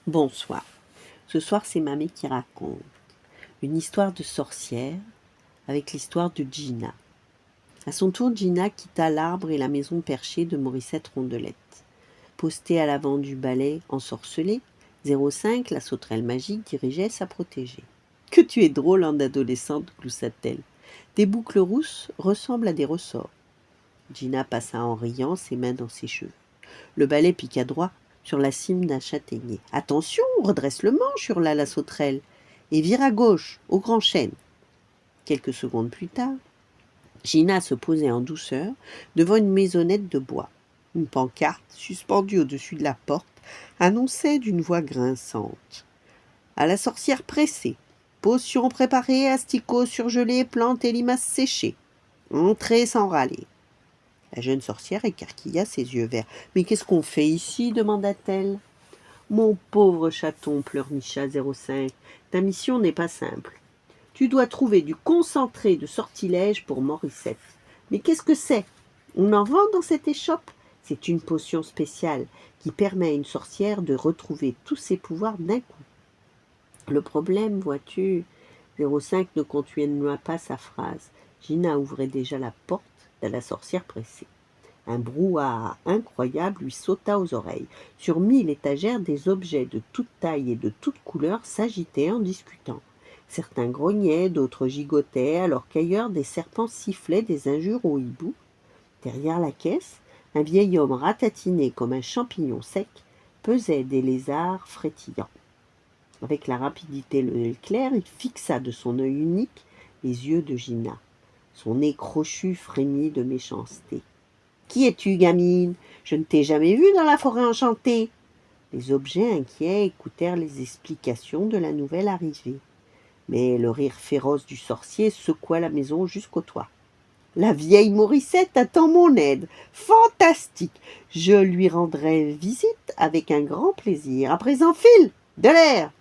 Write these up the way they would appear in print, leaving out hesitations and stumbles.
Bonsoir. Ce soir, c'est Mamie qui raconte une histoire de sorcière avec l'histoire de Gina. À son tour, Gina quitta l'arbre et la maison perchée de Morissette Rondelette. Postée à l'avant du balai ensorcelé, 05, la sauterelle magique, dirigeait sa protégée. « Que tu es drôle en adolescente, gloussa-t-elle. Tes boucles rousses ressemblent à des ressorts. » Gina passa en riant, ses mains dans ses cheveux. Le balai piqua droit sur la cime d'un châtaignier. « Attention, redresse le manche !» hurla la sauterelle. « Et vire à gauche, au grand chêne. » Quelques secondes plus tard, Gina se posait en douceur devant une maisonnette de bois. Une pancarte, suspendue au-dessus de la porte, annonçait d'une voix grinçante. « À la sorcière pressée. Potions préparées, asticots surgelés, plantes et limaces séchées. Entrez sans râler. » La jeune sorcière écarquilla ses yeux verts. « Mais qu'est-ce qu'on fait ici ?» demanda-t-elle. « Mon pauvre chaton, pleurnicha 05, ta mission n'est pas simple. Tu dois trouver du concentré de sortilège pour Morissette. Mais qu'est-ce que c'est? On en vend dans cette échoppe? C'est une potion spéciale qui permet à une sorcière de retrouver tous ses pouvoirs d'un coup. » Le problème, vois-tu, 05 ne continua pas sa phrase. Gina ouvrait déjà la porte de la sorcière pressée. Un brouhaha incroyable lui sauta aux oreilles. Sur 1000 étagères, des objets de toute taille et de toute couleur s'agitaient en discutant. Certains grognaient, d'autres gigotaient, alors qu'ailleurs des serpents sifflaient des injures au hibou. Derrière la caisse, un vieil homme ratatiné comme un champignon sec pesait des lézards frétillants. Avec la rapidité de l'éclair, il fixa de son œil unique les yeux de Gina. Son nez crochu frémit de méchanceté. « Qui es-tu, gamine? Je ne t'ai jamais vue dans la forêt enchantée. » Les objets inquiets écoutèrent les explications de la nouvelle arrivée. Mais le rire féroce du sorcier secoua la maison jusqu'au toit. « La vieille Morissette attend mon aide. Fantastique! Je lui rendrai visite avec un grand plaisir. À présent, file! De l'air !»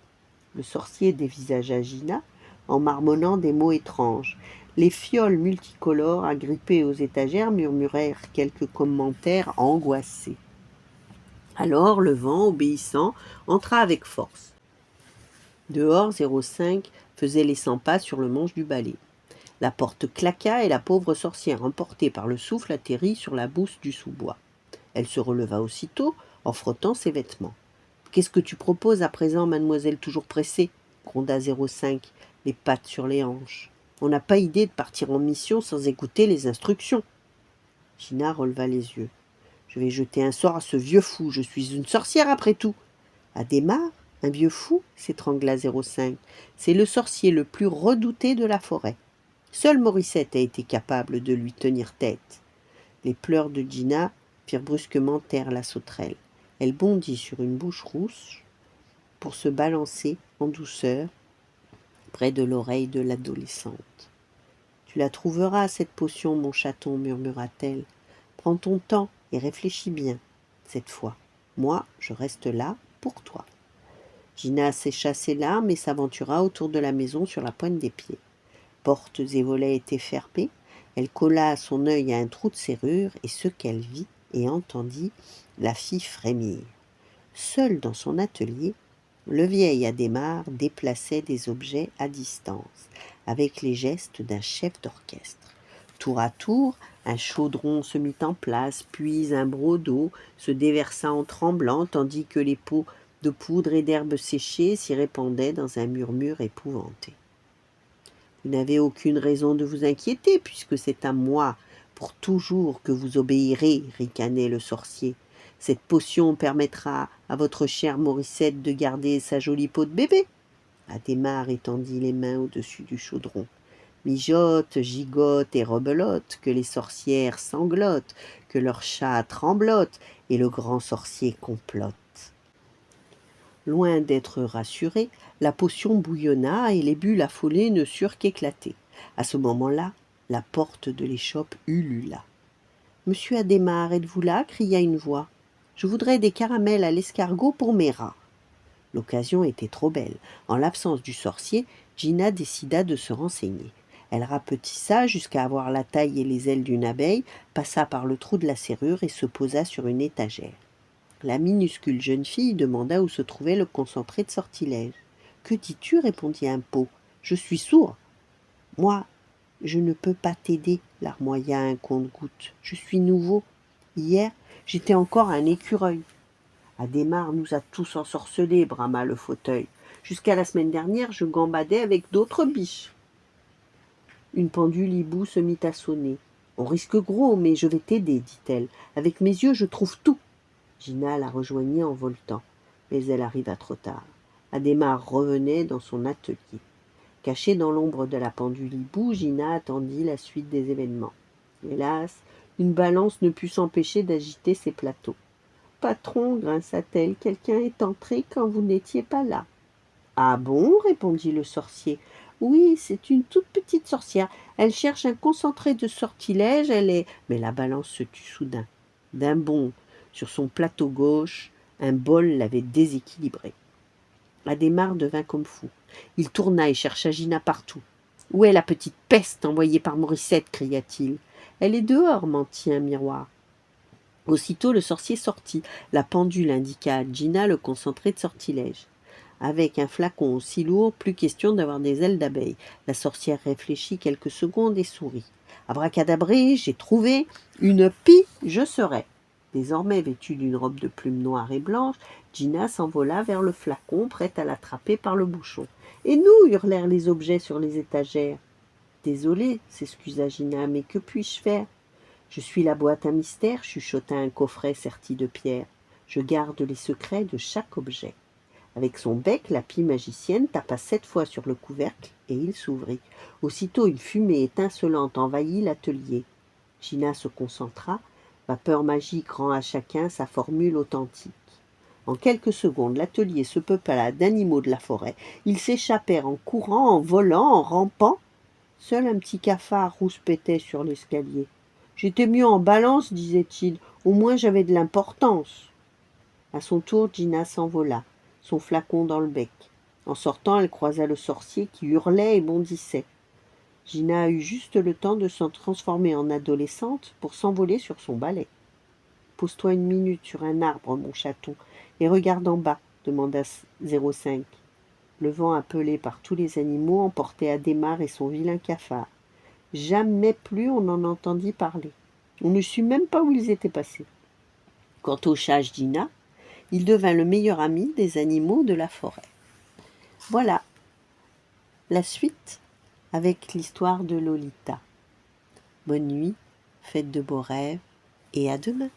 Le sorcier dévisagea Gina en marmonnant des mots étranges. Les fioles multicolores agrippées aux étagères murmurèrent quelques commentaires angoissés. Alors le vent, obéissant, entra avec force. Dehors, 05 faisait les 100 pas sur le manche du balai. La porte claqua et la pauvre sorcière, emportée par le souffle, atterrit sur la bouse du sous-bois. Elle se releva aussitôt en frottant ses vêtements. « Qu'est-ce que tu proposes à présent, mademoiselle toujours pressée ?» gronda 05, les pattes sur les hanches. « On n'a pas idée de partir en mission sans écouter les instructions. » Gina releva les yeux. « Je vais jeter un sort à ce vieux fou, je suis une sorcière après tout. »« Adhémar, un vieux fou ?» s'étrangla 05. « C'est le sorcier le plus redouté de la forêt. Seule Morissette a été capable de lui tenir tête. » Les pleurs de Gina firent brusquement taire la sauterelle. Elle bondit sur une bouche rousse pour se balancer en douceur près de l'oreille de l'adolescente. « Tu la trouveras, cette potion, mon chaton, murmura-t-elle. Prends ton temps et réfléchis bien, cette fois. Moi, je reste là pour toi. » Gina sécha ses larmes et s'aventura autour de la maison sur la pointe des pieds. Portes et volets étaient fermés. Elle colla son œil à un trou de serrure et ce qu'elle vit et entendit la fit frémir. Seul dans son atelier, le vieil Adhémar déplaçait des objets à distance, avec les gestes d'un chef d'orchestre. Tour à tour, un chaudron se mit en place, puis un broc d'eau se déversa en tremblant, tandis que les pots de poudre et d'herbes séchées s'y répandaient dans un murmure épouvanté. « Vous n'avez aucune raison de vous inquiéter, puisque c'est à moi pour toujours que vous obéirez, ricanait le sorcier. Cette potion permettra à votre chère Morissette de garder sa jolie peau de bébé. » Adhémar étendit les mains au-dessus du chaudron. Mijote, gigote et rebelote, que les sorcières sanglotent, que leurs chats tremblotent, et le grand sorcier complote. Loin d'être rassurée, la potion bouillonna et les bulles affolées ne surent qu'éclater. À ce moment-là, la porte de l'échoppe ulula. « Monsieur Adhémar, êtes-vous là ?» cria une voix. « Je voudrais des caramels à l'escargot pour mes rats. » L'occasion était trop belle. En l'absence du sorcier, Gina décida de se renseigner. Elle rapetissa jusqu'à avoir la taille et les ailes d'une abeille, passa par le trou de la serrure et se posa sur une étagère. La minuscule jeune fille demanda où se trouvait le concentré de sortilège. « Que dis-tu » répondit un pot. « Je suis sourd. »« Moi, je ne peux pas t'aider, » larmoya un compte-gouttes. « Je suis nouveau. Hier, j'étais encore un écureuil. » « Adhémar nous a tous ensorcelés, » brama le fauteuil. « Jusqu'à la semaine dernière, je gambadais avec d'autres biches. » Une pendule hibou se mit à sonner. « On risque gros, mais je vais t'aider, dit-elle. Avec mes yeux, je trouve tout. » Gina la rejoignit en voletant, mais elle arriva trop tard. Adhémar revenait dans son atelier. Cachée dans l'ombre de la pendule hibou, Gina attendit la suite des événements. Hélas, une balance ne put s'empêcher d'agiter ses plateaux. « Patron, grinça-t-elle, quelqu'un est entré quand vous n'étiez pas là. »« Ah bon » répondit le sorcier. « Oui, c'est une toute petite sorcière. Elle cherche un concentré de sortilège, elle est... » Mais la balance se tut soudain. D'un bond, sur son plateau gauche, un bol l'avait déséquilibré. Adhémar devint comme fou. Il tourna et chercha Gina partout. « Où est la petite peste envoyée par Morissette » cria-t-il. « Elle est dehors, mentit un miroir. » Aussitôt le sorcier sortit. La pendule indiqua à Gina le concentré de sortilège. Avec un flacon aussi lourd, plus question d'avoir des ailes d'abeille. La sorcière réfléchit quelques secondes et sourit. « Abracadabré, j'ai trouvé une pie, je serai. » Désormais vêtue d'une robe de plumes noires et blanches, Gina s'envola vers le flacon, prête à l'attraper par le bouchon. « Et nous » hurlèrent les objets sur les étagères. « Désolée, s'excusa Gina, mais que puis-je faire ? » « Je suis la boîte à mystère, chuchota un coffret serti de pierres. Je garde les secrets de chaque objet. » Avec son bec, la pie magicienne tapa 7 fois sur le couvercle et il s'ouvrit. Aussitôt, une fumée étincelante envahit l'atelier. Gina se concentra. Vapeur magique rend à chacun sa formule authentique. En quelques secondes, l'atelier se peupla d'animaux de la forêt. Ils s'échappèrent en courant, en volant, en rampant. Seul un petit cafard rouspétait sur l'escalier. « J'étais mieux en balance, disait-il. Au moins j'avais de l'importance. » À son tour, Gina s'envola, son flacon dans le bec. En sortant, elle croisa le sorcier qui hurlait et bondissait. Gina eut juste le temps de se transformer en adolescente pour s'envoler sur son balai. « Pose-toi une minute sur un arbre, mon chaton, et regarde en bas, » demanda 05. Le vent, appelé par tous les animaux, emportait Adhémar et son vilain cafard. Jamais plus on n'en entendit parler. On ne sut même pas où ils étaient passés. Quant au chat Gina, il devint le meilleur ami des animaux de la forêt. Voilà la suite avec l'histoire de Lolita. Bonne nuit, faites de beaux rêves et à demain.